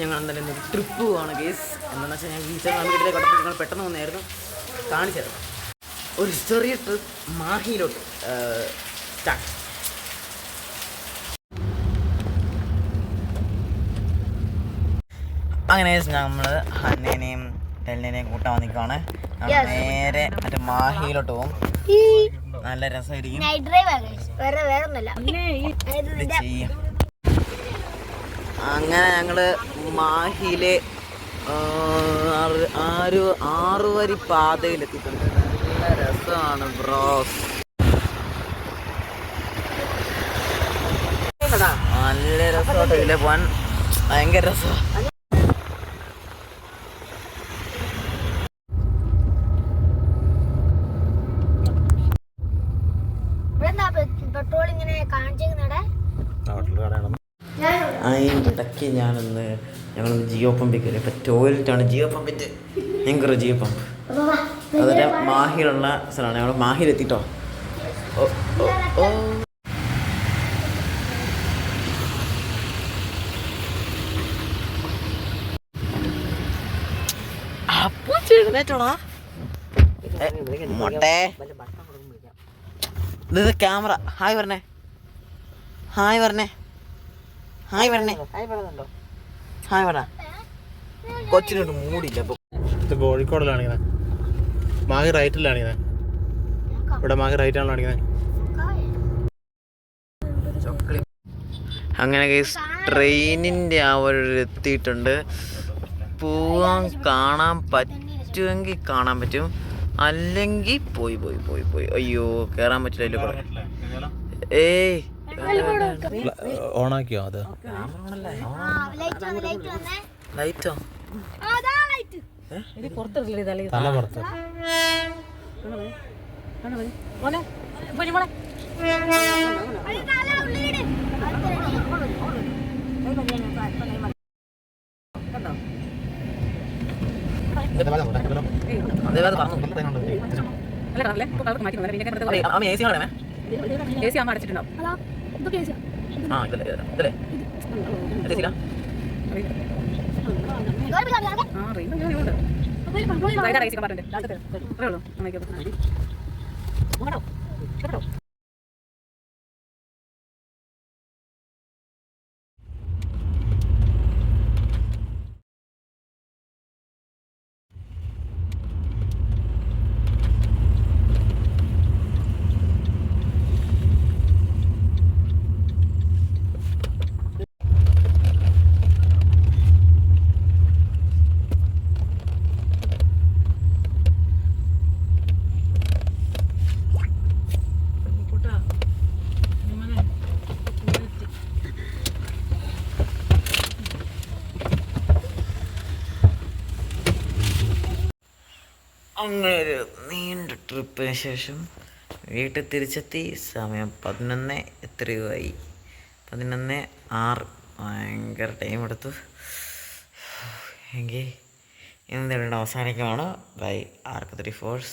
ഞങ്ങൾ എന്തായാലും ട്രിപ്പ് പോവാണ് കേസ്. എന്താണെന്ന് വെച്ചാൽ ഞാൻ ടീച്ചർ വീട്ടിലേക്ക് കടത്തി നിങ്ങൾ പെട്ടെന്ന് വന്നായിരുന്നു കാണിച്ചത്. ഒരു ചെറിയ ട്രിപ്പ് മാഹിയിലോട്ട് സ്റ്റാർട്ട്. അങ്ങനെ നമ്മൾ ഹന്നേനെയും ടെല്ലിനെയും കൂട്ടാൻ വന്നിക്കാണ്. നേരെ മറ്റേ മാഹിയിലോട്ട് പോകും. നല്ല രസമായിരിക്കും. അങ്ങനെ ഞങ്ങള് മാഹിയിലെ 6 വരി പാതയിലെത്തിയിട്ടുണ്ട്. നല്ല രസമാണ് ബ്രോസ്. നല്ല രസമായിട്ട് ഇതിലെ പോകാൻ ഭയങ്കര രസമാണ്. ഇടയ്ക്ക് ഞങ്ങളൊന്ന് ജിയോ പമ്പിൽ കയറി. ഇപ്പം ടോയ്ലറ്റാണ് ജിയോ പമ്പിൻ്റെ ഭയങ്കര ജിയോ പമ്പ്. അതിൻ്റെ മാഹിയിലുള്ള സ്ഥലമാണ്. ഞങ്ങൾ മാഹിയിലെത്തിട്ടോ. അപ്പോൾ എഴുന്നേറ്റോളാ മൊട്ടേ. ഇത് ക്യാമറ. ഹായ് പറഞ്ഞേ, ഹായ് പറഞ്ഞേ, ഹായ് പറഞ്ഞേ, ഹായ് പറ. കൊച്ചിനോട്ട് മൂടില്ല. ഇത് കോഴിക്കോടിലാണ് ഇങ്ങനെ. മാഹി റൈറ്റിലാണ് ഇങ്ങനെ. ഇവിടെ മാഹി റൈറ്റാണല്ലോ കാണിക്കുന്നത്. അങ്ങനെ ട്രെയിനിൻ്റെ ആ ഒരു എത്തിയിട്ടുണ്ട്. പോവാൻ കാണാൻ പറ്റുമെങ്കിൽ കാണാൻ പറ്റും, അല്ലെങ്കിൽ പോയി പോയി പോയി പോയി അയ്യോ കയറാൻ പറ്റില്ല. ഏയ് ഓണാക്കിയോ? അത് ലൈറ്റോ? തല പുറത്ത്. അങ്ങനെ ഒരു നീണ്ട ട്രിപ്പിന് ശേഷം വീട്ടിൽ തിരിച്ചെത്തി. സമയം 11 എത്രയായി? 11:06. ഭയങ്കര ടൈം എടുത്തു. എങ്കിൽ ഇന്ന് അവസാനിക്കുകയാണ്. ബൈ ആർക്ക് 34.